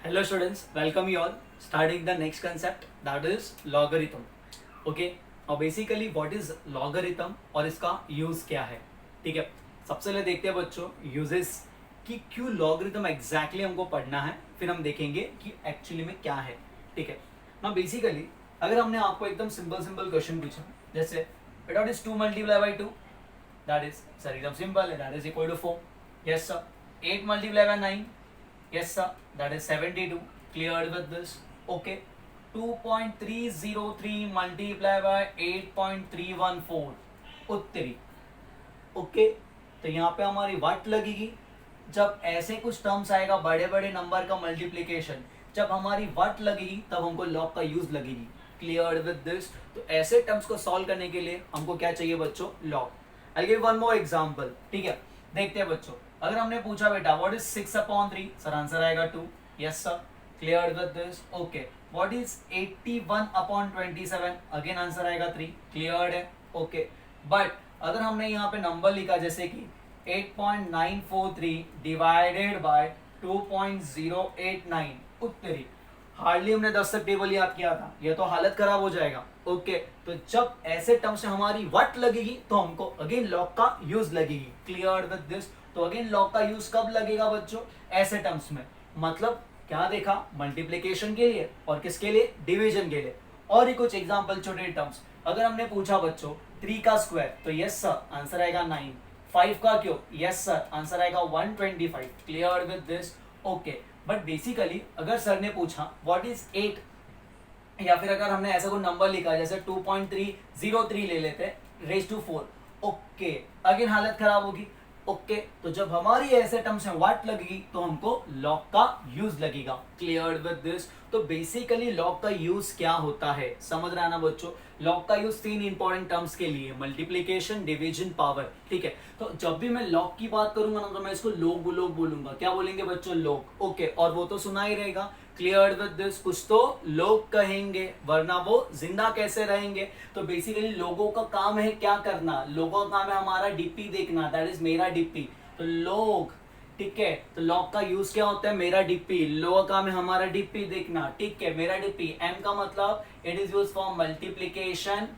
Hello students, welcome you all. Starting the next concept that is logarithm. Okay, now basically what is logarithm और इसका use क्या है. ठीक है, सबसे पहले देखते हैं बच्चों यूजेस कि क्यों logarithm एग्जैक्टली हमको पढ़ना है, फिर हम देखेंगे कि एक्चुअली में क्या है. ठीक है, ना बेसिकली अगर हमने आपको एकदम सिंपल क्वेश्चन पूछा जैसे what is 2 multiply by 2, that is sir एकदम सिंपल है, that is equal to 4. Yes sir. 8 multiply by 9, yes sir, that is 72. Cleared with this? Okay. 2.303 multiply by 8.314 उत्तरी. ओके, तो यहाँ पे हमारी वाट लगेगी. जब ऐसे कुछ टर्म्स आएगा बड़े बड़े नंबर का मल्टीप्लीकेशन, जब हमारी वाट लगेगी तब हमको लॉग का यूज लगेगी. Clear with this? तो ऐसे टर्म्स को सॉल्व करने के लिए हमको क्या चाहिए बच्चों? Log. I give one more example. ठीक है, देखते हैं बच्चों. अगर हमने पूछा बेटा व्हाट इज 6/3, सर आंसर आएगा 2. Yes sir. Clear with this? Okay. What is 81/27, again answer आएगा 3. क्लियर्ड है? ओके. बट अगर हमने यहाँ पे नंबर लिखा जैसे कि 8.943 डिवाइडेड बाय 2.089 उत्तरी, हार्डली हमने 10 तक टेबल याद किया था, ये तो हालत खराब हो जाएगा. ओके, तो जब ऐसे टर्म से हमारी व्हाट लगेगी तो हमको अगेन लॉग का यूज लगेगी. Clear with this? तो अगेन लॉग का यूज कब लगेगा बच्चों? ऐसे टर्म्स में. मतलब क्या देखा? मल्टीप्लिकेशन के लिए और किसके लिए? डिवीजन के लिए. और ही कुछ एग्जांपल छोटे टर्म्स. अगर हमने पूछा बच्चों 3 का स्क्वायर, तो यस सर आंसर आएगा 9. 5 का क्यूब, यस सर आंसर आएगा 125. Clear with this? Okay. But basically अगर सर ने पूछा व्हाट इज 8, या फिर अगर हमने ऐसा कोई नंबर लिखा जैसे 2.303 ले लेते रेज टू 4, ओके, अगेन हालत खराब होगी. ओके, तो जब हमारी ऐसे टर्म्स में व्हाट लगेगी तो हमको लॉग का यूज लगेगा. Clear with this? तो बेसिकली लॉग का यूज क्या होता है समझ रहे हैं ना बच्चों? लॉग का यूज 3 इंपॉर्टेंट टर्म्स के लिए, मल्टीप्लिकेशन, डिवीजन, पावर. ठीक है, तो जब भी मैं लॉग की बात करूंगा ना तो मैं इसको लोग बोलूंगा. क्या बोलेंगे बच्चों? लोग. ओके, और वो तो सुना ही रहेगा. Clear with this? कुछ तो लोग कहेंगे, वरना वो जिंदा कैसे रहेंगे? तो बेसिकली लोगों का काम है क्या करना? लोगों का काम है हमारा डीपी देखना, दैट इज मेरा डीपी. तो लोग. ठीक है, तो लॉग का यूज क्या होता है? मेरा डीपी. लोगों का काम है हमारा डीपी देखना. ठीक है, मेरा डीपी. एम का मतलब it is use for multiplication.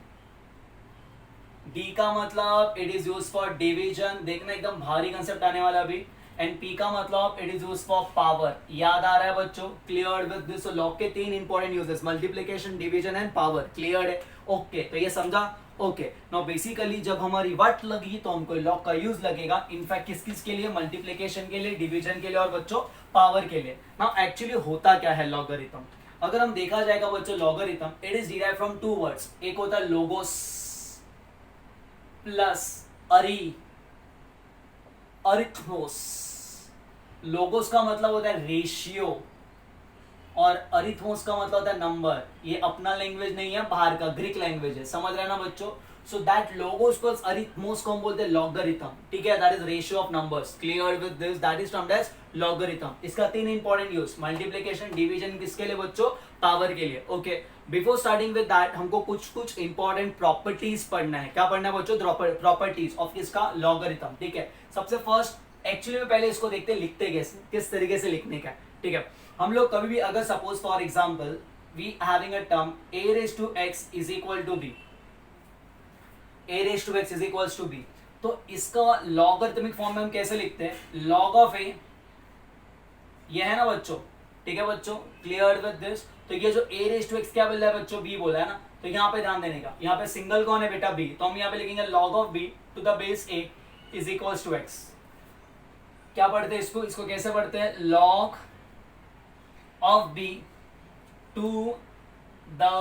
D का मतलब it is use for division. देखना एकदम भारी कंसेप्ट आने वाला अभी. एंड पी का मतलब it is use for power. याद आ रहा है बच्चों? Clear with this? लॉग के 3 important uses, multiplication, division and power. Clear है? ओके, तो ये समझा? ओके. नाउ बेसिकली जब हमारी व्हाट लगी तो हमको लॉग का यूज लगेगा. इनफैक्ट किस किस के लिए? मल्टीप्लिकेशन के लिए, डिवीजन के लिए और बच्चों पावर के लिए. नाउ एक्चुअली होता क्या है लॉगरिथम? अगर हम देखा जाएगा बच्चों logarithm it is derive from 2 words. एक होता है लोगोस प्लस अरिथमोस. लोगोस का मतलब होता है रेशियो और अरिथमोस का मतलब होता है नंबर. ये अपना लैंग्वेज नहीं है, बाहर का ग्रीक लैंग्वेज है. समझ रहे हैं ना बच्चों? So that logos plus arithmos को हम बोलते हैं लॉगरिथम. ठीक है, that is ratio of numbers. Clear with this? That is termed as logarithm. इसका 3 इंपॉर्टेंट यूज, मल्टीप्लिकेशन, डिवीजन, किसके लिए बच्चों? पावर के लिए. Okay, before starting with that हमको कुछ इंपॉर्टेंट प्रॉपर्टीज पढ़ना है. क्या पढ़ना है बच्चों? प्रॉपर्टीज ऑफ किसका? लॉगरिथम. ठीक है, सबसे फर्स्ट एक्चुअली में पहले इसको देखते हैं लिखते कैसे, किस तरीके से लिखने का. ठीक है, हम लोग कभी भी अगर suppose for example we having a term a raised to x is equal to b, a raised to x is equals to b, तो इसका लॉगरिथमिक फॉर्म में हम कैसे लिखते हैं? log of a, ये है ना बच्चों? ठीक है बच्चों, क्लियर विद दिस? तो ये जो a raised to x क्या बोल रहा है बच्चों? b बोला है ना. तो यहाँ पे ध्यान देने का, यहाँ पे सिंगल कौन है बेटा? b. तो हम यहाँ पे लिखेंगे log of b to the base a is equals to x. क्या पढ़ते हैं इसको? इसको कैसे पढ़ते हैं? log of b to the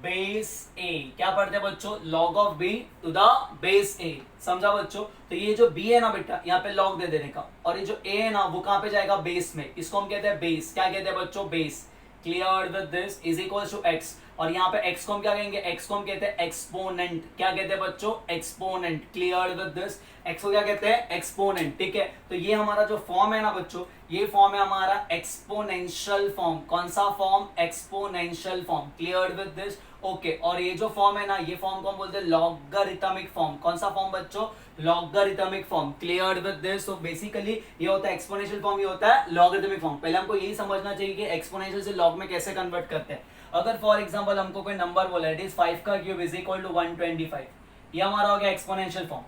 base a. क्या पढ़ते हैं बच्चों? log of b to the base a. समझा बच्चों? तो ये जो b है ना बेटा, यहाँ पे log दे देने का, और ये जो a है ना वो कहाँ पे जाएगा? बेस में. इसको हम कहते हैं बेस. क्या कहते हैं बच्चों? Base. Clear with this? Is equal to x. और यहाँ पे x को हम क्या कहेंगे, x को हम कहते हैं एक्सपोनेंट। क्या कहते हैं बच्चों, exponent. Clear with this, x को क्या कहते हैं, एक्सपोनेंट। ठीक है, तो ये हमारा जो फॉर्म है ना बच्चों, ये फॉर्म है हमारा एक्सपोनेंशियल फॉर्म। कौन सा form, exponential form. Clear with this, okay. और ये जो फॉर्म है ना, ये फॉर्म को हम बोलते हैं लॉगरिथमिक फॉर्म। कौन सा फॉर्म बच्चों, logarithmic form. Clear with this, तो बेसिकली ये होता है एक्सपोनेंशियल फॉर्म, ये होता है लॉगरिथमिक फॉर्म। पहले हमको यही समझना चाहिए कि एक्सपोनेंशियल से लॉग में कैसे कन्वर्ट करते हैं। अगर फॉर एग्जांपल हमको कोई नंबर बोला है, इट इज 5 का क्यूब इज इक्वल टू 125, ये हमारा हो गया एक्सपोनेंशियल फॉर्म।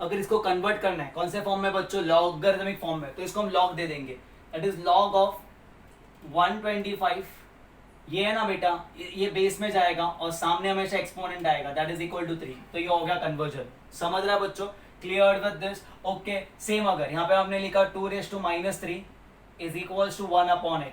अगर इसको कन्वर्ट करना है कौन से फॉर्म में बच्चों, लॉगरिथमिक फॉर्म में, तो इसको हम लॉग दे देंगे। इट इज लॉग ऑफ 125, ये है ना बेटा, ये बेस में जाएगा और सामने हमेशा एक्सपोनेंट आएगा, दैट इज इक्वल टू 3। तो ये हो गया कन्वर्जन। समझ रहा है बच्चों, clear with this, okay. Same अगर यहाँ पे हमने लिखा 2⁻³ इज इक्वल्स टू 1/8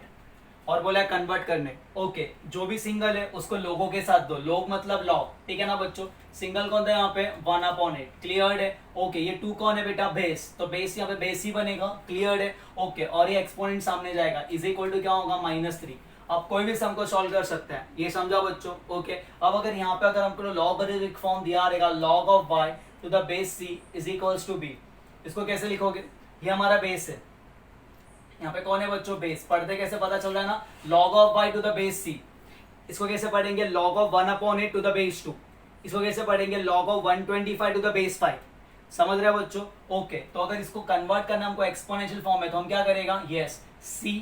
और बोला है कन्वर्ट करने, ओके। जो भी सिंगल है उसको लोगों के साथ दो, लोग मतलब लॉग, ठीक है ना बच्चों। सिंगल कौन था यहाँ पे, 1/8। क्लियर है, ओके। ये 2 कौन है बेटा, बेस, तो बेस यहाँ पे बेस ही बनेगा। क्लियर है, ओके। और ये एक्सपोनेंट सामने जाएगा, इज इक्वल टू क्या होगा, -3। अब कोई भी सम को सॉल्व कर सकते हैं, ये समझा बच्चों, ओके। अब अगर यहाँ पे अगर हमको लॉगरिथमिक फॉर्म दिया रहेगा, log of y to the base c is equals to b, इसको कैसे लिखोगे, ये हमारा बेस है, यहाँ पे कौन है बच्चों, बेस। पढ़ते कैसे पता चल रहा है ना, log of y to the base c, इसको कैसे पढ़ेंगे, log of 1/8 to the base 2, इसको कैसे पढ़ेंगे, log of 125 to the base 5। समझ रहे हो बच्चों, ओके। तो अगर इसको कन्वर्ट करना हमको एक्सपोनेंशियल फॉर्म है तो हम क्या करेगा, यस, c,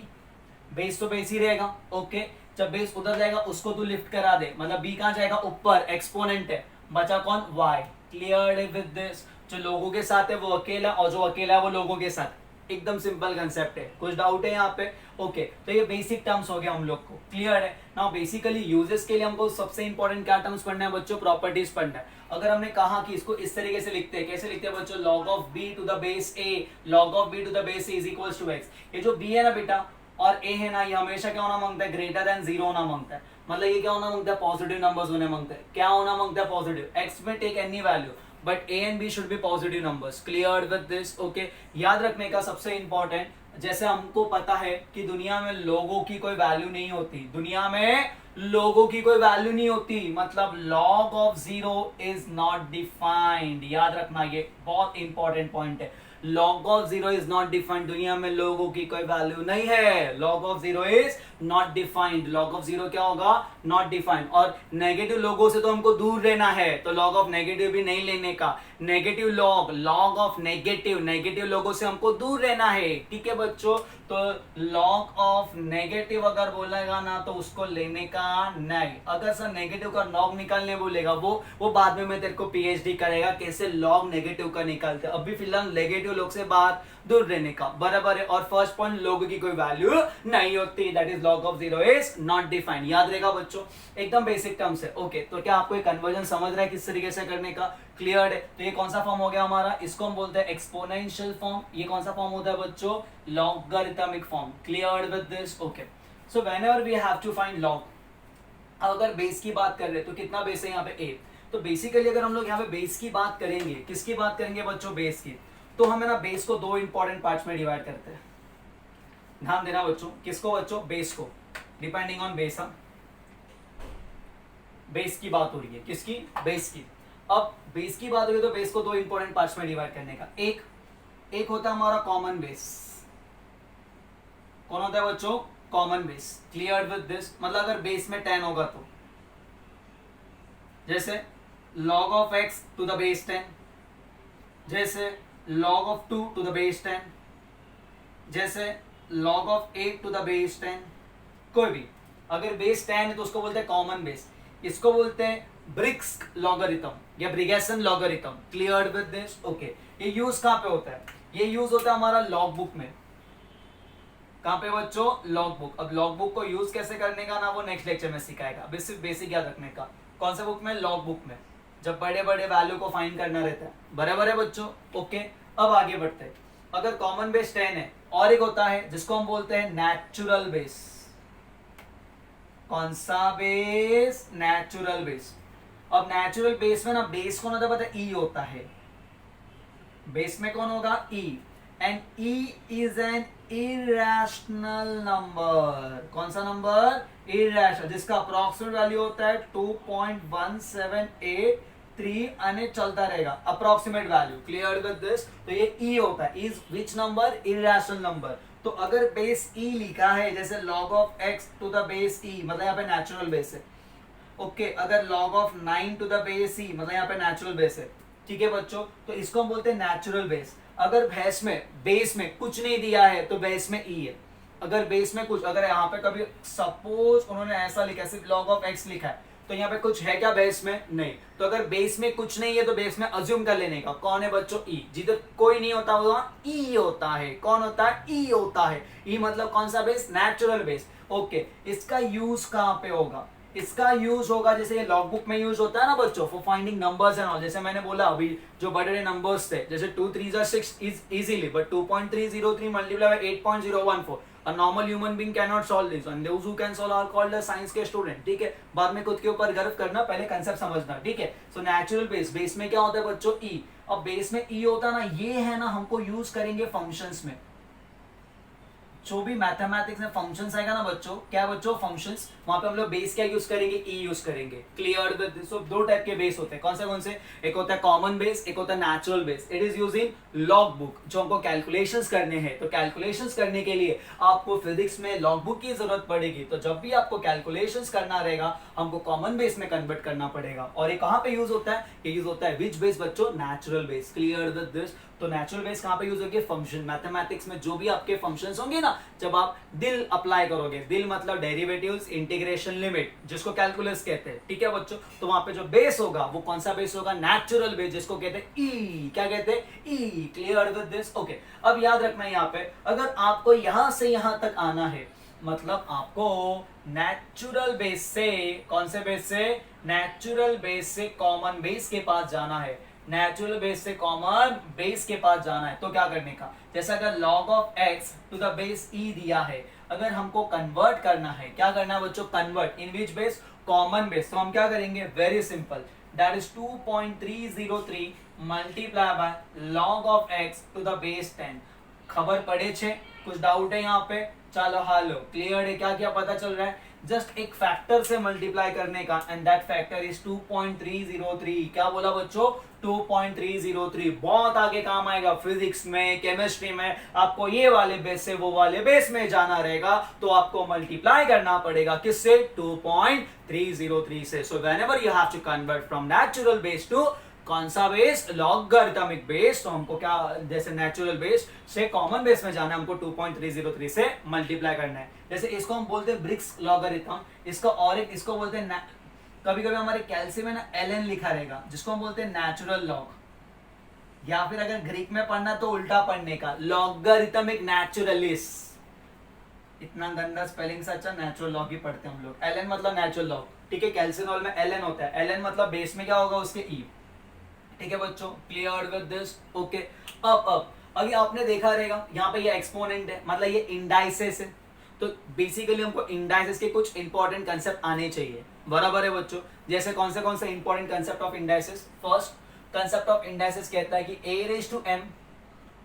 बेस तो बेस ही रहेगा, ओके। जब बेस उधर जाएगा उसको तू लिफ्ट करा दे, मतलब बी कहां जाएगा, ऊपर, एक्सपोनेंट है, बचा कौन, y। क्लियर विद दिस, जो लोगों के साथ है वो अकेला और जो अकेला है वो लोगों के साथ। एकदम सिंपल कंसेप्ट है, कुछ डाउट है यहाँ पे, ओके। तो ये बेसिक टर्म्स हो गया हम लोग को, क्लियर है ना। बेसिकली यूजेस के लिए हमको सबसे इंपॉर्टेंट क्या टर्म्स पढ़ना है बच्चों, प्रॉपर्टीज पढ़ना है। अगर हमने कहा कि इसको इस तरीके से लिखते हैं, कैसे लिखते हैं बच्चों, log of b to the base a, log of b to the base a is equals to x। ये जो b है ना बेटा और a है ना, ये हमेशा क्या होना मांगता है, ग्रेटर देन 0 होना मांगता है। मतलब ये क्या होना मांगता है, पॉजिटिव नंबर्स होने मांगता है। क्या होना मांगता है, पॉजिटिव। x में take any value but a and b should be positive numbers. Clear with this, okay. याद रखने का सबसे इंपॉर्टेंट, जैसे हमको पता है कि दुनिया में लोगों की कोई वैल्यू नहीं होती, दुनिया में लोगों की कोई वैल्यू नहीं होती, मतलब log of 0 is not defined. याद रखना, ये बहुत इंपॉर्टेंट पॉइंट है। log of 0 is not defined, दुनिया में लोगों की कोई वैल्यू नहीं है। log of 0 is not defined, log of 0 क्या होगा, नॉट डिफाइंड। और नेगेटिव लोगों से तो हमको दूर रहना है, तो log of नेगेटिव भी नहीं लेने का। नेगेटिव log of नेगेटिव लोगों से हमको दूर रहना है, ठीक है बच्चों। तो log of नेगेटिव अगर बोलेगा ना तो उसको लेने का नहीं। अगर सर नेगेटिव का log निकालने बोलेगा वो बाद में मैं तेरे को पीएचडी करेगा कैसे log नेगेटिव का निकालते। अभी फिलहाल नेगेटिव लोग से बात दूर रहने का, बराबर है। और फर्स्ट पॉइंट, लोगों की कोई वैल्यू नहीं होती, that is log of 0 is not defined. याद रहेगा बच्चों, एकदम बेसिक टर्म्स है, ओके। तो क्या आपको ये कन्वर्जन समझ रहा है किस तरीके से करने का, क्लियर है। तो ये कौन सा फॉर्म हो गया हमारा, इसको हम बोलते हैं एक्सपोनेंशियल फॉर्म। ये कौन सा फॉर्म होता है बच्चों, logarithmic form. Clear with this, okay. So whenever we have to find log, अगर बेस की बात कर रहे हैं तो कितना बेस है यहाँ पे, a। तो बेसिकली अगर हम लोग यहाँ पे बेस की बात करेंगे, किसकी बात करेंगे बच्चों, बेस की, तो हमें ना बेस को 2 इंपॉर्टेंट पार्ट्स में डिवाइड करते हैं। ध्यान देना बच्चों, किसको बच्चों, बेस को, डिपेंडिंग ऑन बेस। हम बेस की बात हो रही है, किसकी, बेस की। अब बेस की बात हो रही है तो बेस को 2 इंपॉर्टेंट पार्ट्स में डिवाइड करने का। एक होता है हमारा कॉमन बेस। कौन होता है बच्चों, common base. Clear with this, मतलब अगर बेस में 10 होगा तो जैसे log of x to the base 10, जैसे log of 2 to the base 10, जैसे log of 8 to the base 10। कोई भी अगर बेस 10 है तो उसको बोलते हैं कॉमन बेस। इसको बोलते हैं ब्रिग्स लॉगरिथम या Briggsian logarithm. Clear with this, okay. ये यूज कहां पे होता है, ये यूज होता है हमारा लॉग बुक में। कहां पे बच्चों, लॉग बुक। अब लॉग बुक को यूज कैसे करने का ना, वो नेक्स्ट लेक्चर में सिखाएगा, सिर्फ बेसिक याद रखने का। कौन सा बुक में, लॉग बुक में, जब बड़े बड़े वैल्यू को फाइंड करना रहता है, बराबर है बच्चों, ओके। अब आगे बढ़ते हैं। अगर कॉमन बेस 10 है, और एक होता है जिसको हम बोलते हैं नेचुरल बेस। कौन सा बेस, नेचुरल बेस। अब नेचुरल बेस में ना बेस कौन होता है पता है, ई होता है। बेस में कौन होगा, e. And e is an irrational number. कौन सा नंबर? इरेशनल, जिसका अप्रोक्सीमेट वैल्यू होता है 2.1783 अने चलता रहेगा approximate value. Clear with this? तो ये ई होता है, is which number? Irrational number. तो अगर बेस ई लिखा है जैसे log of x to the base e, मतलब यहाँ पे नेचुरल बेस है। ओके, अगर log of 9 to the base e, मतलब यहाँ पे नेचुरल बेस है। ठीक है बच्चों, तो इसको हम बोलते हैं नेचुरल बेस। अगर बेस में कुछ नहीं दिया है तो बेस में ई है। अगर बेस में कुछ, अगर यहाँ पे कभी सपोज उन्होंने ऐसा लिखा, सिर्फ log ऑफ x लिखा है, तो यहाँ पे कुछ है क्या बेस में? नहीं। तो अगर बेस में कुछ नहीं है तो बेस में अज्यूम कर लेने का। कौन है बच्चों? ई। जिधर कोई नहीं होता वहां ई होता है। कौन होता है? ई होता है। ई मतलब कौन सा बेस? Natural base. ओके, इसका यूज कहाँ पे होगा? इसका यूज होगा जैसे ये लॉग बुक में यूज होता है ना बच्चों, for finding numbers and all. जैसे मैंने बोला अभी जो बड़े बड़े नंबर्स थे, जैसे 2 3 6 is easily, but 2.303 multiply bye 8.014, a normal human being cannot solve this, and those who can solve are called as science के स्टूडेंट। ठीक है, बाद में खुद के ऊपर गर्व करना, पहले कंसेप्ट समझना। ठीक है, सो नेचुरल बेस, बेस में क्या होता है बच्चों? ई। अब बेस में ई होता है ना, ये है ना, हमको यूज करेंगे फंक्शंस में। जो भी मैथमेटिक्स में फंक्शंस आएगा ना बच्चों, क्या बच्चों? फंक्शंस, वहां पे हम लोग बेस क्या यूज करेंगे? ई यूज करेंगे। क्लियर? सो दो टाइप के बेस होते हैं। कौन से? एक होता है कॉमन बेस, एक होता है natural base. It is use in log book. जो हमको कैलकुलेशंस करने हैं, तो कैलकुलेशंस करने के लिए आपको फिजिक्स में लॉग बुक की जरूरत पड़ेगी। तो जब भी आपको कैलकुलेशंस करना रहेगा, हमको कॉमन बेस में कन्वर्ट करना पड़ेगा। और ये कहाँ पे यूज होता है? ये यूज होता है विच बेस बच्चों? Natural base. Clear with this? तो नेचुरल बेस कहाँ पे यूज होगी? फंक्शन। मैथमेटिक्स में जो भी आपके फंक्शंस होंगे ना, जब आप दिल अप्लाई करोगे, दिल मतलब डेरिवेटिव्स, इंटीग्रेशन, लिमिट, जिसको कैलकुलस कहते हैं। ठीक है बच्चों, तो वहां पे जो बेस होगा वो कौन सा बेस होगा? नेचुरल बेस, जिसको कहते हैं ई। क्या कहते हैं? E. Clear with this? Okay, अब याद रखना यहाँ पे, अगर आपको यहां से यहां तक आना है, मतलब आपको नेचुरल बेस से, कौन से बेस से? नेचुरल बेस से कॉमन बेस के पास जाना है। नेचुरल बेस से कॉमन बेस के पास जाना है, तो क्या करने का? जैसे अगर log of x to the base e दिया है, अगर हमको कन्वर्ट करना है, क्या करना है बच्चों? Convert in which base? Common base. तो हम क्या करेंगे? Very simple, that is 2.303 multiply by log of x to the base 10। खबर पड़े छे? कुछ डाउट है यहाँ पे? चलो हालो, क्लियर है? क्या क्या पता चल रहा है? जस्ट एक फैक्टर से मल्टीप्लाई करने का, एंड दैट फैक्टर इज 2.303। क्या बोला बच्चों? 2.303। बहुत आगे काम आएगा फिजिक्स में, केमिस्ट्री में। आपको ये वाले बेस से वो वाले बेस में जाना रहेगा, तो आपको मल्टीप्लाई करना पड़ेगा किससे? 2.303 से। So whenever you have to convert from natural base to कौन सा बेस? Logarithmic base. तो हमको क्या, जैसे नेचुरल बेस से कॉमन बेस में जाना है, हमको 2.303 से मल्टीप्लाई करना है। जैसे इसको हम बोलते हैं ब्रिक्स लॉगरिथम, इसको और एक इसको बोलते हैं, कभी कभी हमारे कैल्सी में ना ln लिखा रहेगा, जिसको हम बोलते हैं नेचुरल लॉग, या फिर अगर ग्रीक में पढ़ना तो उल्टा पढ़ने का, लॉगरिथमिक नेचुरलिस। इतना गंदा स्पेलिंग से अच्छा नेचुरल लॉग ही पढ़ते हैं हम लोग। ln मतलब नेचुरल लॉग। ठीक है, कैल्सिनॉल में ln होता है। ln मतलब बेस में क्या होगा? उसके ई। ठीक है बच्चों, क्लियर विद दिस? ओके, अब अभी आपने देखा रहेगा यहाँ पे ये एक्सपोनेंट है, मतलब ये इंडाइसेस है। तो बेसिकली हमको इंडाइसेस के कुछ इंपॉर्टेंट कंसेप्ट आने चाहिए, बराबर है बच्चों? जैसे कौन से important concept of indices? First concept of indices कहता है कि a raise to m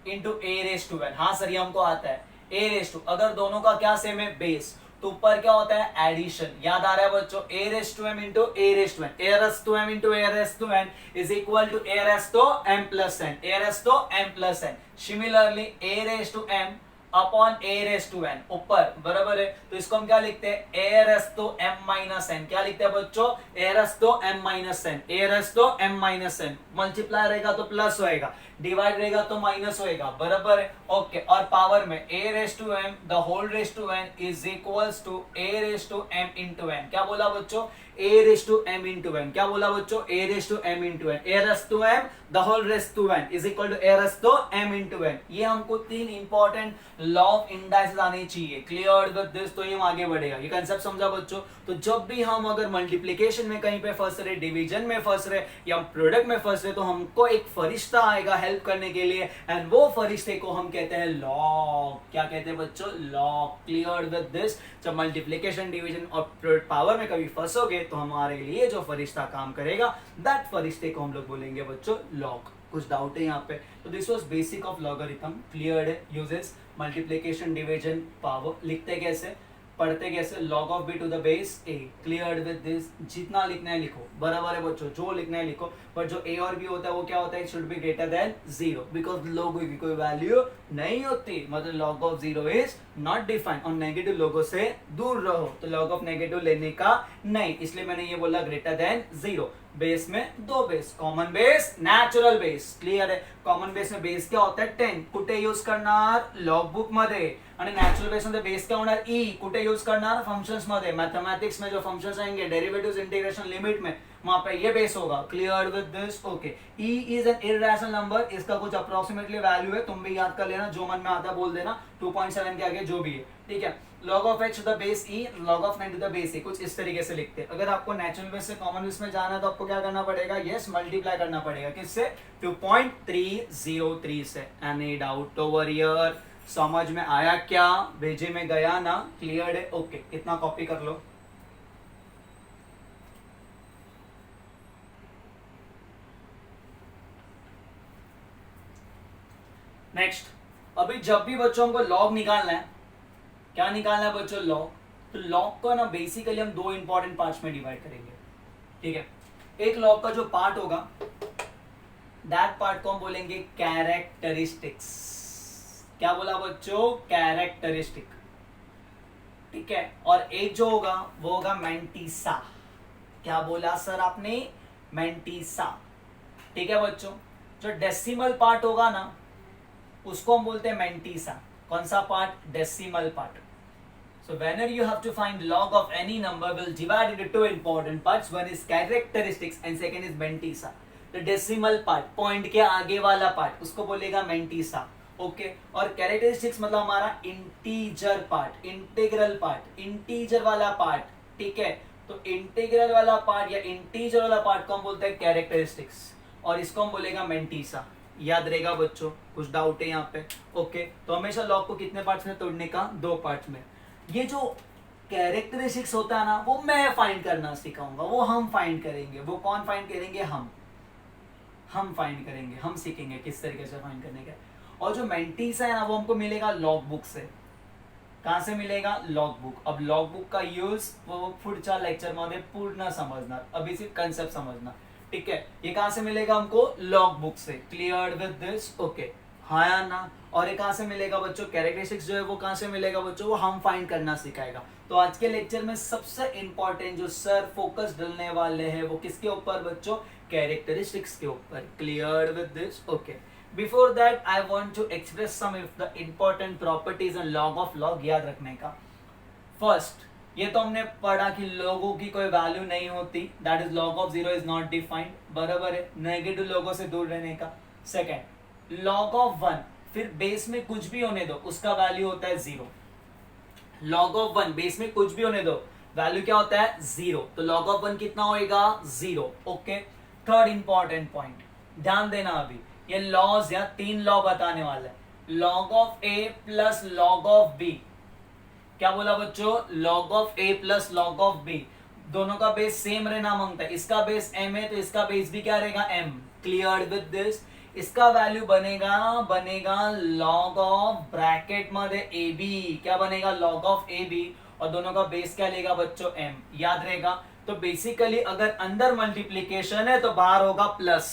into a raise to n। हाँ सर, ये हमको आता है। a रेज टू, अगर दोनों का क्या सेम है? बेस, तो ऊपर क्या होता है? एडिशन। याद आ रहा है बच्चों? a raise to m into a raise to n, a raise to m into a raise to n is equal to a raise to m plus n, a raise to m plus n। Similarly a raise to m upon a raise to n ऊपर, बराबर है? तो इसको हम क्या लिखते हैं? a raise to m minus n। क्या लिखते हैं बच्चों? a raise to m minus n, a raise to m minus n। Multiply रहेगा तो प्लस होएगा, डिवाइड रहेगा तो माइनस होएगा, बराबर है? ओके, और पावर में a raise to m the whole raise to n is equals to a raise to m into n। क्या बोला बच्चों? a raise to m into n। क्या बोला बच्चों? a raise to m into n, a raise to m the whole raise to n is equal to a raise to m into n। ये हमको तीन important law of indices आने चाहिए। Clear with this? तो ये आगे बढ़ेगा। ये कंसेप्ट समझा बच्चों? तो जब भी हम अगर मल्टीप्लिकेशन में कहीं पे फंस रहे, डिवीजन में फंस रहे, या प्रोडक्ट में फंस रहे, तो हमको एक फरिश्ता आएगा हेल्प करने के लिए, एंड वो फरिश्ते को हम कहते हैं लॉग। क्या कहते हैं बच्चों? लॉग। Clear with this? जब मल्टीप्लिकेशन, डिवीजन और पावर में कभी फंसोगे, तो हमारे लिए जो फरिश्ता काम करेगा, दैट फरिश्ते को हम लोग बोलेंगे बच्चों लॉग। कुछ डाउट है यहाँ पे? तो this was basic of logarithm, clear है? Uses multiplication, division, power. लिखते कैसे, पढ़ते कैसे? log of b to the base a, clear with this. जितना लिखना है लिखो, बराबर है बच्चों, जो लिखना है लिखो, पर जो a और b होता है वो क्या होता है? Should be greater than 0, because लोगो की कोई वैल्यू नहीं होती, मतलब log of 0 is not defined. और नेगेटिव लोगो से दूर रहो, तो log of नेगेटिव लेने का नहीं, इसलिए मैंने ये बोला ग्रेटर देन 0। बेस में दो base, common base, natural base, clear है? कॉमन बेस में बेस क्या होता है? 10, कुठे यूज करणार? लॉग बुक मध्ये। आणि नॅचरल बेस मध्ये बेस काय होणार? ई, कुठे यूज करणार? फंक्शंस मध्ये। मैथमेटिक्स में जो फंक्शंस आएंगे, डेरिवेटिव्स, इंटीग्रेशन, लिमिट में, वहां पे ये बेस होगा, clear with this? Okay. E is N irrational number, इसका कुछ अप्रोक्सीमेटली वैल्यू है, तुम भी याद कर लेना, जो मन में आता है बोल देना, 2.7 के आगे जो भी है, ठीक है? log of h to the base e, log of 9 to the base e, कुछ इस तरीके से लिखते हैं। अगर आपको नेचुरल बेस से कॉमन बेस में जाना है तो आपको क्या करना पड़ेगा? यस, मल्टीप्लाई करना पड़ेगा, किससे? 2.303 से। Any doubt over here? समझ में आया क्या? भेजे में गया ना? क्लियर है? ओके, इतना कॉपी कर लो। नेक्स्ट, अभी जब भी बच्चों को लॉग निकालना है, क्या निकालना है बच्चों? लॉग। तो लॉग को ना बेसिकली हम दो इंपॉर्टेंट पार्ट्स में डिवाइड करेंगे, ठीक है? एक लॉग का जो पार्ट होगा, दैट पार्ट को हम बोलेंगे कैरेक्टरिस्टिक्स। क्या बोला बच्चों? कैरेक्टरिस्टिक, ठीक है? और एक जो होगा वो होगा मैंटीसा। क्या बोला सर आपने? मैंटीसा, ठीक है बच्चों? जो डेसिमल पार्ट होगा ना, उसको हम बोलते हैं मैंटीसा। कौन सा part? Decimal part. So whenever you have to find log of any number, we'll divide it into two important parts. One is characteristics and second is Mentisa. The decimal part, point के आगे वाला part, उसको बोलेगा Mentisa. Okay? और characteristics मतलब हमारा integer part, integral part, integer वाला part, ठीक है? तो इंटीग्रल वाला पार्ट या इंटीजर वाला पार्ट को हम बोलते हैं कैरेक्टरिस्टिक्स, और इसको हम बोलेगा Mentisa। याद रहेगा बच्चों? कुछ डाउट है यहाँ पे? ओके, तो हमेशा लॉग को कितने पार्ट्स में तोड़ने का? दो पार्ट्स में। ये जो कैरेक्टरिस्टिक्स होता है ना, वो मैं फाइंड करना सिखाऊंगा, वो हम फाइंड करेंगे। वो कौन फाइंड करेंगे? हम फाइंड करेंगे, हम सीखेंगे किस तरीके से फाइंड करने का। और जो मेंटीसा है ना, वो हमको मिलेगा लॉग बुक से। कहां से मिलेगा? Log book. अब लॉग बुक का यूज वो पुढच्या लेक्चर मध्ये पूर्ण समझना, अभी सिर्फ कंसेप्ट समझना, ठीक है? ये कहां से मिलेगा हमको? लॉग बुक से। Clear with this? ओके, हाँ या ना? और ये कहां से मिलेगा बच्चों? कैरेक्टरिस्टिक्स जो है वो कहां से मिलेगा बच्चों? वो हम फाइंड करना सिखाएगा। तो आज के लेक्चर में सबसे इंपॉर्टेंट जो सर फोकस डालने वाले हैं वो किसके ऊपर बच्चों? कैरेक्टरिस्टिक्स के ऊपर। Clear with this? Okay, before that I want to express some of the important properties and log of log याद रखने का। फर्स्ट, ये तो हमने पढ़ा कि लोगों की कोई वैल्यू नहीं होती, that is log of 0 is not defined, बराबर है? नेगेटिव लोगों से दूर रहने का। सेकेंड, log of 1, फिर बेस में कुछ भी होने दो, उसका वैल्यू होता है 0। log of 1, बेस में कुछ भी होने दो, वैल्यू क्या होता है? 0। तो log of 1 कितना होएगा? 0। ओके, थर्ड इंपॉर्टेंट पॉइंट ध्यान देना, अभी ये लॉज या 3 लॉ बताने वाला है। log of a plus log of b, क्या बोला बच्चों? log of a plus log of b, दोनों का बेस सेम रहना मांगता है। इसका बेस m है तो इसका बेस भी क्या रहेगा? m। Clear with this? इसका वैल्यू बनेगा log ऑफ ब्रैकेट मध्ये ab, क्या बनेगा? log ऑफ ab, और दोनों का बेस क्या लेगा बच्चों? m। याद रहेगा? तो बेसिकली अगर अंदर मल्टीप्लीकेशन है तो बाहर होगा प्लस।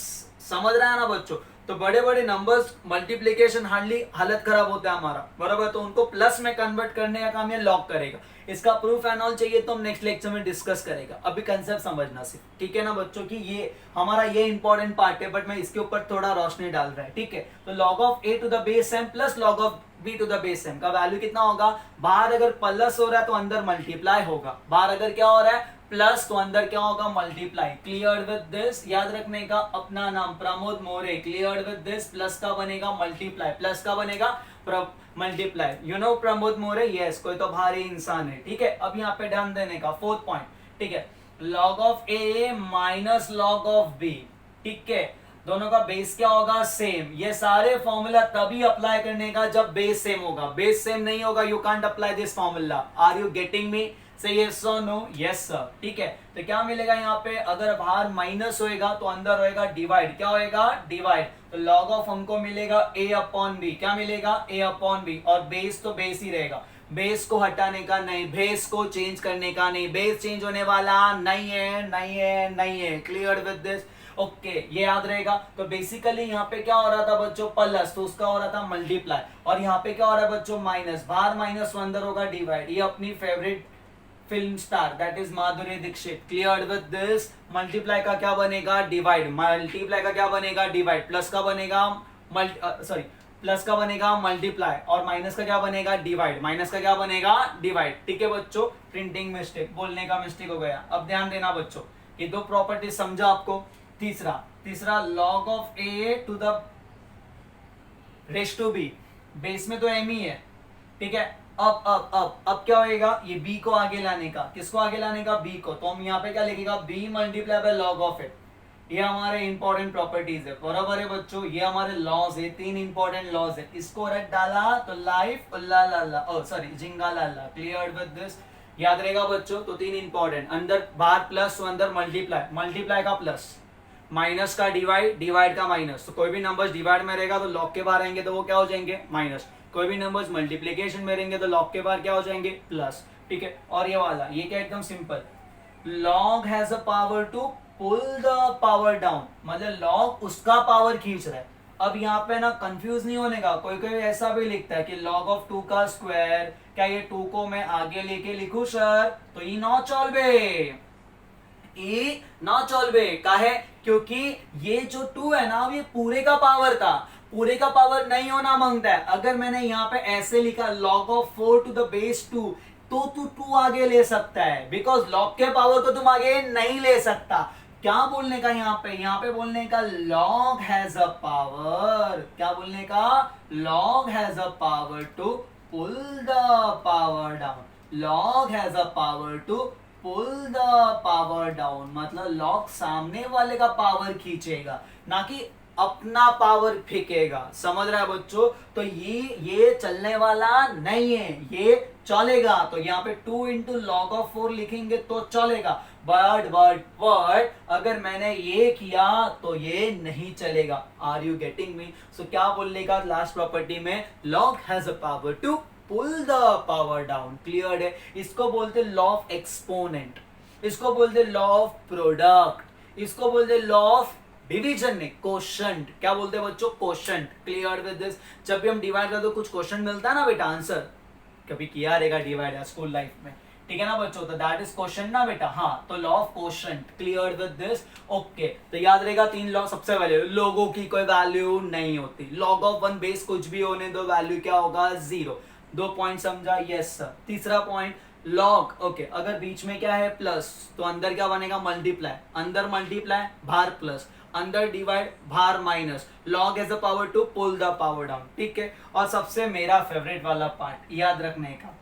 समझ रहा है ना बच्चों? तो बड़े बड़े नंबर्स मल्टीप्लिकेशन हार्डली हालत खराब होता है हमारा, बराबर? तो उनको प्लस में कन्वर्ट करने का काम ये लॉग करेगा। इसका प्रूफ एंड ऑल चाहिए तो हम नेक्स्ट लेक्चर में डिस्कस करेगा, अभी कंसेप्ट समझना सिर्फ, ठीक है ना बच्चों? की ये हमारा ये इंपॉर्टेंट पार्ट है, बट मैं इसके ऊपर थोड़ा रोशनी डाल रहा है, ठीक है? तो log of a to the base m plus log of b to the base m का वैल्यू कितना होगा? बाहर अगर प्लस हो रहा है तो अंदर मल्टीप्लाई होगा, बाहर अगर क्या हो रहा है? प्लस, तो अंदर क्या होगा? मल्टीप्लाई। Clear with this? याद रखने का, अपना नाम Pramod More. Clear with this? Plus का बनेगा मल्टीप्लाई, प्लस का बनेगा multiply. You know Pramod More? Yes, कोई तो भारी इंसान है, ठीक है? अब यहाँ पे ध्यान देने का, फोर्थ पॉइंट, ठीक है? log of a minus log of b, ठीक है? दोनों का बेस क्या होगा? सेम। ये सारे फॉर्मूला तभी अप्लाई करने का जब बेस सेम होगा, बेस सेम नहीं होगा, you can't apply this formula. Are you getting me? Say yes और नो, यस सर, ठीक है। तो क्या मिलेगा यहाँ पे, अगर बाहर माइनस होएगा तो अंदर होएगा डिवाइड, क्या होएगा डिवाइड, तो लॉग ऑफ हमको मिलेगा a अपॉन बी, क्या मिलेगा a अपॉन बी, और बेस तो बेस ही रहेगा, बेस को हटाने का नहीं, बेस को चेंज करने का नहीं, बेस चेंज होने वाला नहीं है, नहीं है, नहीं है, क्लियर विद दिस, ओके ये याद रहेगा। तो बेसिकली यहाँ पे क्या हो रहा था बच्चों, प्लस, तो उसका हो रहा था मल्टीप्लाई, और यहाँ पे क्या हो रहा है बच्चों, माइनस, बाहर माइनस अंदर होगा डिवाइड। ये अपनी favourite film star that is Madhuri Dixit, clear with this. Multiply का क्या बनेगा, डिवाइड, मल्टीप्लाई का क्या बनेगा, डिवाइड, प्लस का बनेगा सॉरी प्लस का बनेगा मल्टीप्लाई, और माइनस का क्या बनेगा, डिवाइड, माइनस का क्या बनेगा, डिवाइड, ठीक है बच्चों। प्रिंटिंग मिस्टेक, बोलने का मिस्टेक हो गया। अब ध्यान देना बच्चों, ये दो प्रॉपर्टी समझा आपको। तीसरा log of a to the raise to b, base में तो एम ही है, ठीक है। अब क्या होएगा, ये b को आगे लाने का, किसको आगे लाने का, b को, तो हम यहाँ पे क्या लिखेगा, b multiply by log of it. ये हमारे इंपॉर्टेंट प्रॉपर्टीज है, बराबर है बच्चों, ये हमारे लॉज है, 3 इंपॉर्टेंट लॉज है। इसको रख डाला तो लाइफ उल्ला लाला, सॉरी जिंगा लाला, क्लियर विद दिस, याद रहेगा बच्चों। तो 3 इंपॉर्टेंट, अंदर बाहर प्लस, तो अंदर मल्टीप्लाई, मल्टीप्लाई का प्लस, माइनस का डिवाइड, डिवाइड का माइनस। तो कोई भी नंबर्स डिवाइड में रहेगा तो लॉग के बाहर आएंगे तो वो क्या हो जाएंगे, माइनस। कोई भी नंबर्स मल्टीप्लिकेशन में रहेंगे तो लॉग के बाहर क्या हो जाएंगे, प्लस, ठीक है। और ये वाला, ये क्या एकदम simple, log has a power to pull the power down, मतलब लॉग उसका पावर खींच रहा है। अब यहाँ पे ना कंफ्यूज नहीं होने का, कोई कोई ऐसा भी लिखता है कि लॉग ऑफ 2 का स्क्वायर, क्या ये 2 को मैं आगे लेके लिखूं सर, तो ये नॉट चलबे, ये नॉट चलबे, काहे, क्योंकि ये जो 2 है ना, ये पूरे का पावर था, पूरे का पावर नहीं होना मांगता है। अगर मैंने यहाँ पे ऐसे लिखा log of 4 to the base 2, तो तू 2 आगे ले सकता है, बिकॉज log के पावर को तुम आगे नहीं ले सकता। क्या बोलने का यहाँ पे बोलने का log has a power, क्या बोलने का, log has a power to pull the power down, log has a power to pull the power down, मतलब log सामने वाले का पावर खींचेगा, ना कि अपना पावर फेंकेगा, समझ रहा है बच्चों। तो ये चलने वाला नहीं है, ये चलेगा। तो यहाँ पे 2 इंटू लॉग ऑफ 4 लिखेंगे तो चलेगा, बट अगर मैंने ये किया तो ये नहीं चलेगा। Are you getting me? So क्या बोलने का लास्ट प्रॉपर्टी में, log has a power to pull the power down, clear है। इसको बोलते लॉ ऑफ एक्सपोनेंट, इसको बोलते लॉ ऑफ प्रोडक्ट, इसको बोलते लॉ ऑफ डिवीजन ने क्वोशंट, क्या बोलते हैं बच्चों, क्वोशंट, क्लियर विद दिस। जब भी हम डिवाइड करते कुछ क्वेश्चन मिलता है ना बेटा, आंसर कभी किया रहेगा डिवाइड स्कूल लाइफ में, ठीक है ना बच्चों, तो दैट इज क्वोशंट ना बेटा, हाँ। तो law of quotient, clear with this, okay. तो याद रहेगा 3 लॉ। सबसे पहले लोगों की कोई वैल्यू नहीं होती, लॉग ऑफ 1 बेस कुछ भी होने दो, वैल्यू क्या होगा, 0। 2 पॉइंट समझा, यस सर। तीसरा पॉइंट, लॉग, ओके, अगर बीच में क्या है प्लस, तो अंदर क्या बनेगा, मल्टीप्लाई, अंदर मल्टीप्लाई बाहर प्लस, अंदर डिवाइड बाहर minus, log has a power to pull the power down, ठीक है। और सबसे मेरा फेवरेट वाला पार्ट याद रखने का,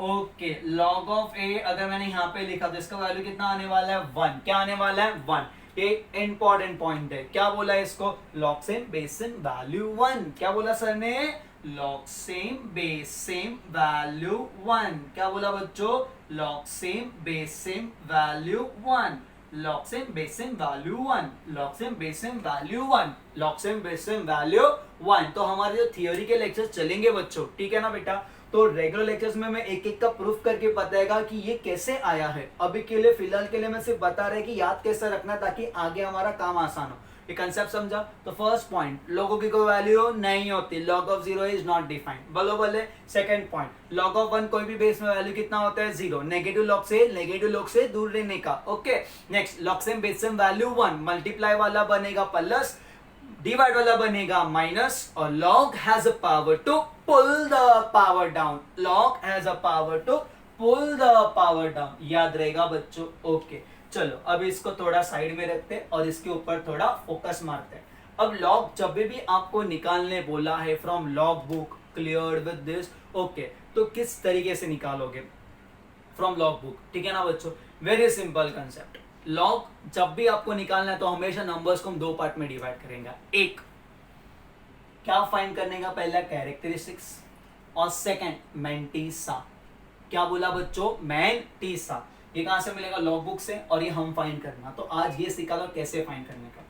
ओके, लॉग ऑफ ए अगर मैंने यहाँ पे लिखा तो इसका वैल्यू कितना आने वाला है, 1, क्या आने वाला है, 1। एक इंपॉर्टेंट पॉइंट है, क्या बोला इसको, log same base same value 1, क्या बोला सर ने, log same base same value 1, क्या बोला बच्चों, log same base same value 1, log same base same value 1, log same base same value 1, log same base same value 1। तो हमारे जो theory के लेक्चर चलेंगे बच्चों, ठीक है ना बेटा, तो रेगुलर लेक्चर्स में मैं एक एक का प्रूफ करके बताएगा कि ये कैसे आया है। अभी के लिए फिलहाल के लिए मैं सिर्फ बता रहे कि याद कैसे रखना, ताकि आगे हमारा काम आसान हो। ये कंसेप्ट समझा? तो फर्स्ट पॉइंट, लोगों की कोई वैल्यू नहीं होती, log of 0 is not defined, बोलो बोले। सेकंड पॉइंट, लॉग ऑफ 1 कोई भी बेस में वैल्यू कितना होता है, 0, नेगेटिव लॉग से दूर रहने का, okay. Next, log same base same value 1, multiply वाला बनेगा प्लस, डिवाइड वाला बनेगा माइनस, और log has a power to pull the power down, log has a power to pull the power down, याद रहेगा बच्चों, ओके। चलो अब इसको थोड़ा साइड में रखते हैं और इसके ऊपर थोड़ा फोकस मारते हैं। अब लॉग जब भी आपको निकालने बोला है from log book, clear with this, okay, तो किस तरीके से निकालोगे फ्रॉम लॉग बुक, ठीक है ना बच्चों, वेरी सिंपल कंसेप्ट। लॉग जब भी आपको निकालना है तो हमेशा नंबर्स को हम 2 पार्ट में डिवाइड करेंगे। एक, क्या फाइंड करने का, पहला कैरेक्टरिस्टिक्स, और सेकंड मेंटिसा। क्या बोला बच्चों, मैंटीसा। ये कहां से मिलेगा, लॉग बुक से, और ये हम फाइंड करना। तो आज ये सीखा था कैसे फाइंड करने का।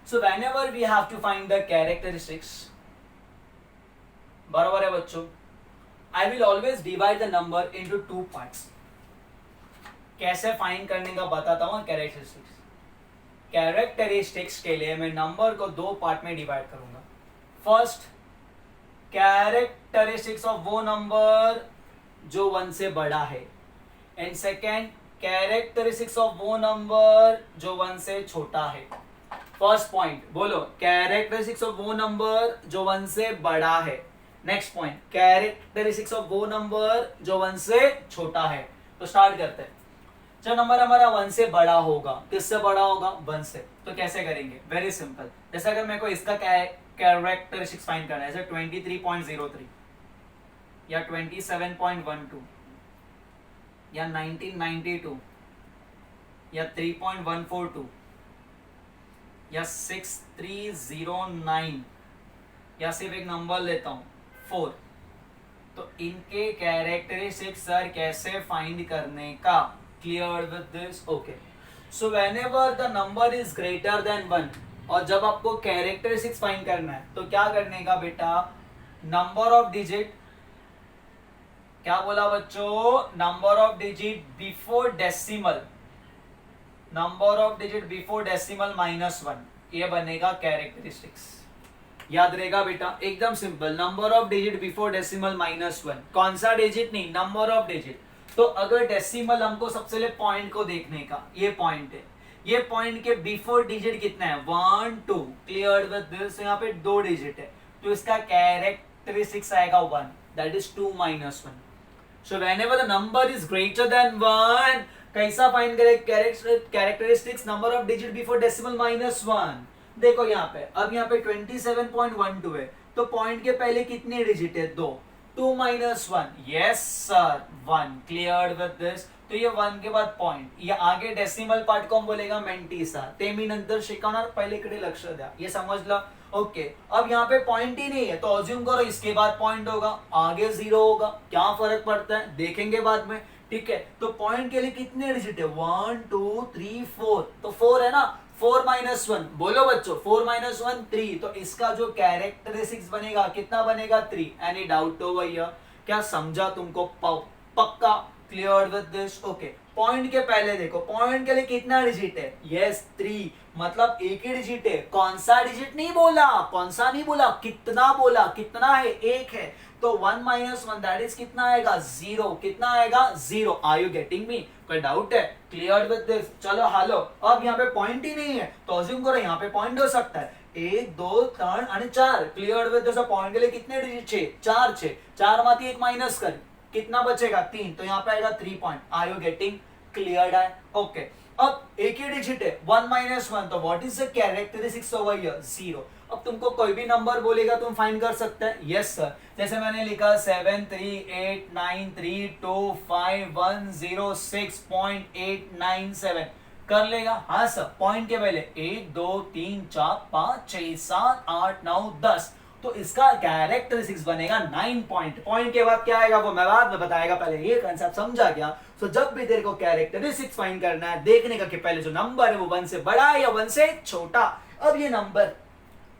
So whenever we have to find the characteristics, बराबर है बच्चों, I will always divide the number into 2 parts. कैसे फाइंड करने का बताता हूं कैरेक्टरिस्टिक्स। कैरेक्टरिस्टिक्स के लिए मैं नंबर को 2 पार्ट में डिवाइड करूंगा। फर्स्ट, कैरेक्टरिस्टिक्स ऑफ वो नंबर जो 1 से बड़ा है, एंड सेकेंड कैरेक्टरिस्टिक्स ऑफ वो नंबर जो 1 से छोटा है। फर्स्ट पॉइंट बोलो, कैरेक्टरिस्टिक्स ऑफ वो नंबर जो 1 से बड़ा है। नेक्स्ट पॉइंट, कैरेक्टरिस्टिक्स ऑफ वो नंबर जो 1 से छोटा है। तो स्टार्ट करते हैं। जो नंबर हमारा 1 से बड़ा होगा, किससे बड़ा होगा, 1 से, तो कैसे करेंगे, वेरी सिंपल। जैसे अगर मेरे को इसका कैरेक्टरिस्टिक्स फाइंड करना है, जैसे 23.03 या 27.12 या 1992 या 3.142 या 6309 या सिर्फ एक नंबर लेता हूं 4, तो इनके कैरेक्टरिस्टिक्स सर कैसे फाइंड करने का, clear with this, okay. So whenever the number is greater than 1, और जब आपको कैरेक्टरिस्टिक्स फाइंड करना है तो क्या करने का बेटा, नंबर ऑफ डिजिट, क्या बोला बच्चों, number of digit before decimal, number of digit before decimal -1, ये बनेगा कैरेक्टरिस्टिक्स। याद रहेगा बेटा, एकदम simple, number of digit before decimal -1, कौन सा डिजिट नहीं, नंबर ऑफ डिजिट। तो अगर डेसिमल हमको सबसे पहले पॉइंट को देखने का, ये पॉइंट है, ये पॉइंट के बिफोर डिजिट कितना है, 1 2, क्लियर विद दिस, यहाँ पे 2 डिजिट है, तो इसका कैरेक्टरिस्टिक्स आएगा 1, that is 2 - 1। So whenever the number is greater than 1, कैसा फाइंड करें, characteristics number of digit before decimal -1। देखो यहाँ पे, अब यहाँ पे 27.12 है, तो पॉइंट के पहले कितने डिजिट है, 2, 2 - 1, yes sir 1, clear with this. तो ये 1 के बाद पॉइंट, ये आगे डेसिमल पार्ट को हम बोलेगा मेंटीसा, ते मी नंतर शिकवणार, पहले इकडे लक्ष द्या, ये समझ लो, ओके। अब यहाँ पे पॉइंट ही नहीं है, तो अज्यूम करो इसके बाद पॉइंट होगा, आगे 0 होगा, क्या फर्क पड़ता है, देखेंगे बाद में, ठीक है। तो पॉइंट के लिए कितने डिजिट है, 1 2 3 4, तो 4 है ना, 4 - 1, बोलो बच्चों, 4 - 1 3, तो इसका जो कैरेक्टरिस्टिक्स बनेगा कितना बनेगा, 3। एनी डाउट हो भैया, क्या समझा तुमको, पक्का, clear with this, okay. Point के पहले देखो, पॉइंट के लिए कितना डिजिट है, यस 3, मतलब एक ही डिजिट है, कौन सा डिजिट नहीं बोला, कौन सा नहीं बोला, कितना बोला, कितना है, 1 है, तो 1 - 1 दैट इज कितना आएगा, 0, कितना आएगा, 0। आर यू गेटिंग मी, कोई डाउट है, क्लियर विद दिस, चलो हालो। अब यहाँ पे पॉइंट ही नहीं है, तो अज्यूम करो यहाँ पे पॉइंट हो सकता है, 1 2 3 आणि 4, क्लियर विद दिस। पॉइंट के लिए कितने डिजिट छे, 4 छे, 4 माथी 1 माइनस कर, कितना बचेगा, 3, तो यहाँ पे आएगा 3 point. Are you getting, clear है, ओके। अब एक ही डिजिट है, 1 - 1, तो what is the characteristics over here, 0। अब तुमको कोई भी नंबर बोलेगा तुम फाइंड कर सकते हैं, यस सर। जैसे मैंने लिखा 73893251006.897, कर लेगा, हाँ सर। पॉइंट के पहले 1 2 3 4 5 6 7 8 9 10, तो इसका कैरेक्टरिस्टिक्स बनेगा 9 पॉइंट। पॉइंट के बाद क्या आएगा वो मैं बाद में बताएगा, पहले ये कंसेप्ट समझा गया। सो जब भी तेरे को कैरेक्टरिस्टिक्स फाइंड करना है, देखने का कि पहले जो नंबर है वो 1 से बड़ा है या 1 से छोटा। अब ये नंबर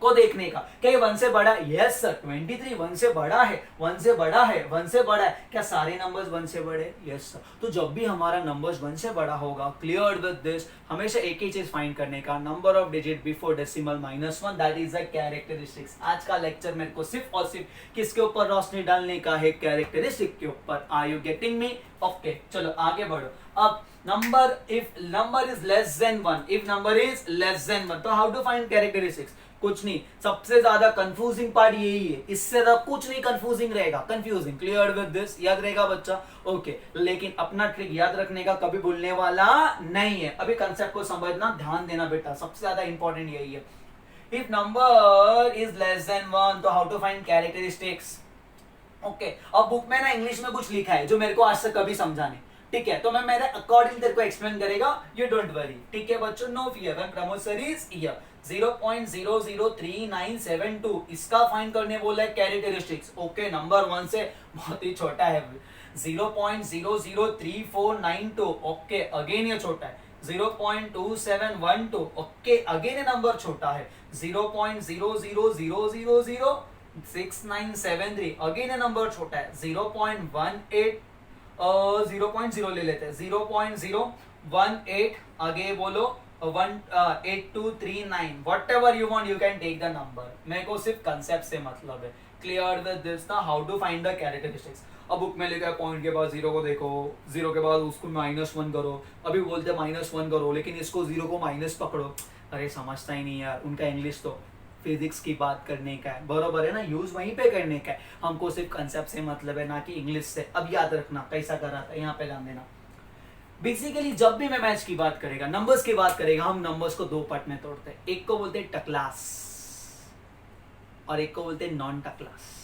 को देखने का, क्या ये 1 से बड़ा है, यस सर 23 1 से बड़ा है, 1 से बड़ा है, 1 से बड़ा है, क्या सारे नंबर्स 1 से बड़े, यस सर। तो जब भी हमारा नंबर्स 1 से बड़ा होगा, क्लियर विद दिस, हमेशा एक ही चीज फाइंड करने का, number of digit before decimal -1, that is the characteristics. आज का लेक्चर मेरे को सिर्फ और सिर्फ किसके ऊपर रोशनी डालने का है, कैरेक्टरिस्टिक के ऊपर। Are you getting me, okay. चलो आगे बढ़ो। अब number, if number is less than 1, if number is less than 1, तो हाउ टू फाइंड कैरेक्टरिस्टिक्स, कुछ नहीं, सबसे ज्यादा कंफ्यूजिंग पार्ट यही है, इससे ज्यादा कुछ नहीं कंफ्यूजिंग रहेगा, कंफ्यूजिंग, क्लियर विद दिस, याद रहेगा बच्चा, ओके। लेकिन अपना ट्रिक याद रखने का, कभी भूलने वाला नहीं है। अभी कंसेप्ट को समझना, ध्यान देना बेटा, सबसे ज्यादा इंपॉर्टेंट यही है। If number is less than 1, तो how to find characteristics, okay. अब बुक में ना इंग्लिश में कुछ लिखा है जो मेरे को आज तक कभी समझा नहीं, ठीक है, तो मैं मेरे अकॉर्डिंग तेरे को एक्सप्लेन करेगा, यू डोंट वरी, ठीक है बच्चों, no fear, when Pramod sir is here. 0.003972 इसका फाइंड करने बोला है कैरेक्टरिस्टिक्स। ओके, नंबर 1 से बहुत ही छोटा है 0.003492। ओके, अगेन ये छोटा है 0.2712। ओके, अगेन ये नंबर छोटा है 0.00006973। अगेन ये नंबर छोटा है 0.18 0.0 ले लेते हैं 0.018। आगे बोलो 18239 whatever you want you can take the number. मेरे को सिर्फ कंसेप्ट से मतलब है। क्लियर विद दिस ना, how to find the characteristics. अब बुक में लिखा है पॉइंट के बाद जीरो को देखो, जीरो के बाद उसको -1 करो। अभी बोलते -1 करो लेकिन इसको जीरो को माइनस पकड़ो। अरे समझता ही नहीं यार, उनका इंग्लिश तो फिजिक्स की बात करने का है, बरोबर है ना, यूज वहीं पे करने का है। हमको सिर्फ कंसेप्ट से मतलब है, ना कि इंग्लिश से। अब याद रखना कैसा कर रहा था, यहाँ पे ध्यान देना। बेसिकली जब भी मैं मैथ्स की बात करेगा, नंबर्स की बात करेगा, हम नंबर्स को दो पार्ट में तोड़ते हैं। एक को बोलते हैं टकलास और एक को बोलते हैं नॉन टकलास।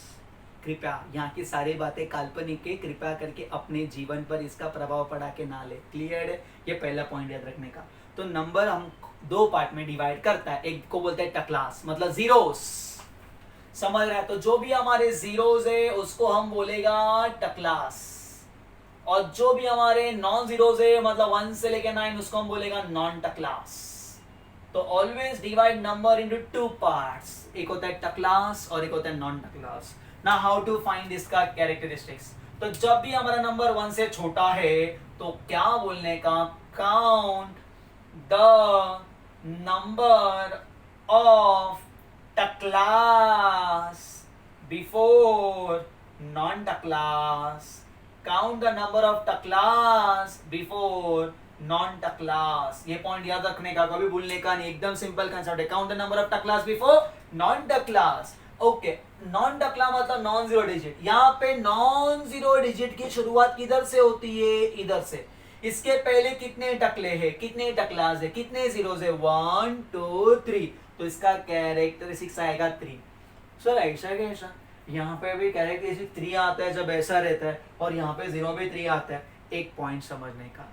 कृपया यहाँ की सारी बातें काल्पनिक है, कृपया करके अपने जीवन पर इसका प्रभाव पड़ा के ना ले। क्लियर है, ये पहला पॉइंट याद रखने का। तो नंबर हम दो पार्ट में डिवाइड करता है। एक को बोलते हैं टकलास, मतलब जीरोस, समझ रहा है। तो जो भी हमारे जीरोस है उसको हम बोलेगा टकलास, और जो भी हमारे नॉन जीरोस है मतलब 1 से लेकर 9 उसको हम बोलेगा नॉन टकलास। तो always divide number into two parts, एक होता है टकलास और एक होता है नॉन टकलास। ना हाउ टू फाइंड इसका कैरेक्टरिस्टिक्स। तो जब भी हमारा नंबर 1 से छोटा है तो क्या बोलने का, काउंट द नंबर ऑफ टकलास बिफोर नॉन टकलास। काउंट द नंबर ऑफ टकलास बिफोर नॉन टकलास। ये पॉइंट याद रखने का, कभी भूलने का नहीं, एकदम सिंपल कंसेप्ट है। काउंट द नंबर ऑफ टकलास बिफोर नॉन टकलास। ओके, नॉन टकला मतलब नॉन जीरो डिजिट। यहाँ पे नॉन जीरो डिजिट की शुरुआत किधर से होती है, इधर से। इसके पहले कितने टकले हैं, कितने टकलास है, कितने जीरोस है, 1 2 3। तो इसका कैरेक्टरिस्टिक्स आएगा 3। सर ऐसा कैसा, यहाँ पे भी कैरेक्टरिस्टिक 3 आता है जब ऐसा रहता है, और यहाँ पे 0 भी 3 आता है। एक पॉइंट समझने का,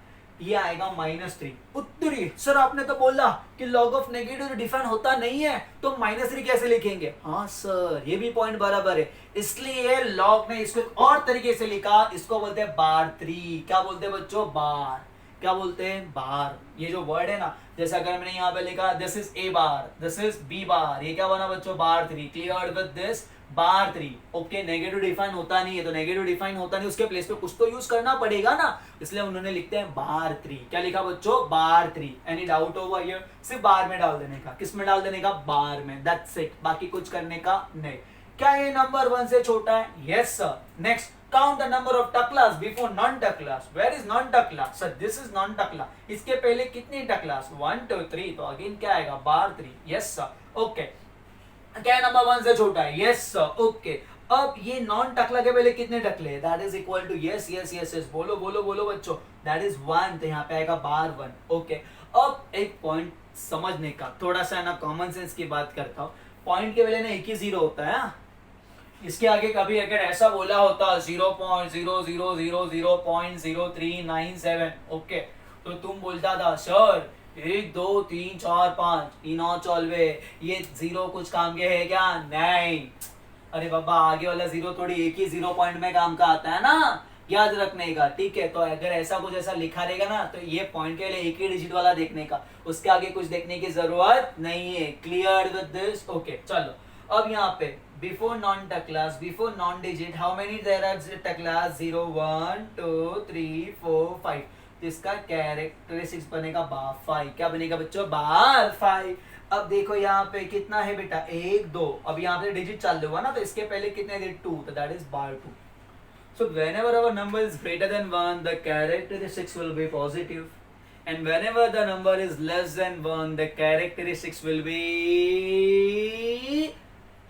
ये आएगा -3 उत्तरी। सर आपने तो बोला कि लॉग ऑफ नेगेटिव डिफाइन होता नहीं है, तो -3 कैसे लिखेंगे। हाँ सर, ये भी पॉइंट बराबर है, इसलिए लॉग ने इसको एक और तरीके से लिखा, इसको बोलते हैं बार 3। क्या बोलते हैं बच्चों, बार। क्या बोलते हैं, बार। ये जो वर्ड है ना, जैसे अगर मैंने यहाँ पे लिखा this is a bar, this is b bar, ये क्या बना बच्चों, bar 3। Clear with this, bar 3। Okay, negative define होता नहीं है, तो नेगेटिव डिफाइन होता नहीं, उसके प्लेस पे कुछ तो यूज करना पड़ेगा ना, इसलिए उन्होंने लिखते हैं बार 3। क्या लिखा बच्चों, bar 3। Any doubt over here, सिर्फ बार में डाल देने का। किस में डाल देने का, बार में, दैट्स इट, बाकी कुछ करने का नहीं। क्या ये नंबर 1 से छोटा है, yes sir. Next, count the number of टकलास before non टकलास। where is non टकलास, सर दिस इज non टकला। इसके पहले कितनी टकलास, 1 2 3, तो अगेन क्या आएगा, बार 3। Yes sir. ओके, क्या नंबर 1 से छोटा है, यस सर। ओके, अब ये नॉन टकला के पहले कितने टकले हैं, that is equal to, yes yes yes yes, बोलो बोलो बोलो बच्चों, दैट इज 1। तो यहाँ पे आएगा बार 1। ओके, अब एक पॉइंट समझने का, थोड़ा सा ना कॉमन सेंस की बात करता हूँ। पॉइंट के पहले ना एक ही जीरो होता है, इसके आगे कभी अगर ऐसा बोला होता 0.0000.0397, ओके, तो तुम बोलता था सर 1 2 3 4 5 इनो चौलवे, ये जीरो कुछ काम के है क्या, नहीं। अरे बाबा, आगे वाला जीरो थोड़ी एक ही 0 पॉइंट में काम का आता है ना, याद रखने का, ठीक है। तो अगर ऐसा कुछ ऐसा लिखा रहेगा ना, तो ये पॉइंट के लिए एक ही डिजिट वाला देखने का, उसके आगे कुछ देखने की जरूरत नहीं है। Clear with this, okay. चलो, अब यहाँ पे before non टकलास, before non digit, how many there are टकलास, 0 1 2 3 4 5। तो इसका कैरेक्टरिस्टिक्स बनेगा बार 5। क्या बनेगा बच्चों, बार 5। अब देखो यहाँ पे कितना है बेटा, 1 2। अब यहाँ पे डिजिट चालू हुआ ना, तो इसके पहले कितने थे, 2, तो that is bar 2। So whenever our number is greater than 1, the characteristics will be positive, and whenever the number is less than 1, the characteristics will be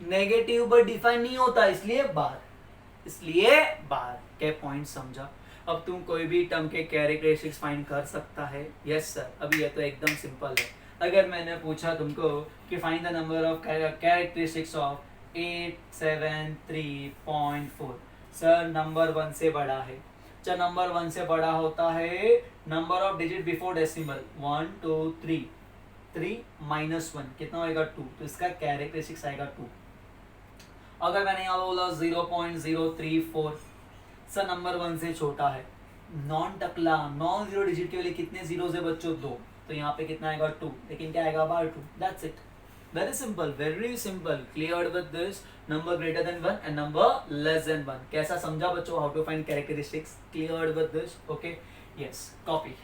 negative, but define नहीं होता, इसलिए बार, इसलिए बार। क्या पॉइंट समझा। अब तुम कोई भी टर्म के कैरेक्टरिस्टिक्स फाइंड कर सकता है, यस सर। अभी ये तो एकदम सिंपल है। अगर मैंने पूछा तुमको कि find the number of characteristics of 873.4, sir number 1 से बड़ा है। जब नंबर 1 से बड़ा होता है, number of digit before decimal 1 2 3, 3 minus 1 कितना होएगा 2, तो इसका कैरेक्टरिस्टिक्स आएगा 2। अगर मैंने यहाँ बोला 0.034, सर नंबर 1 से छोटा है, नॉन टकला, नॉन जीरो डिजिट के लिए कितने जीरो है बच्चों 2, तो यहाँ पे कितना आएगा 2, लेकिन क्या आएगा bar 2, that's it, very simple, very simple, clear with this, number greater than 1 and number less than 1। कैसा समझा बच्चों, how to find characteristics, clear with this, okay, yes, copy.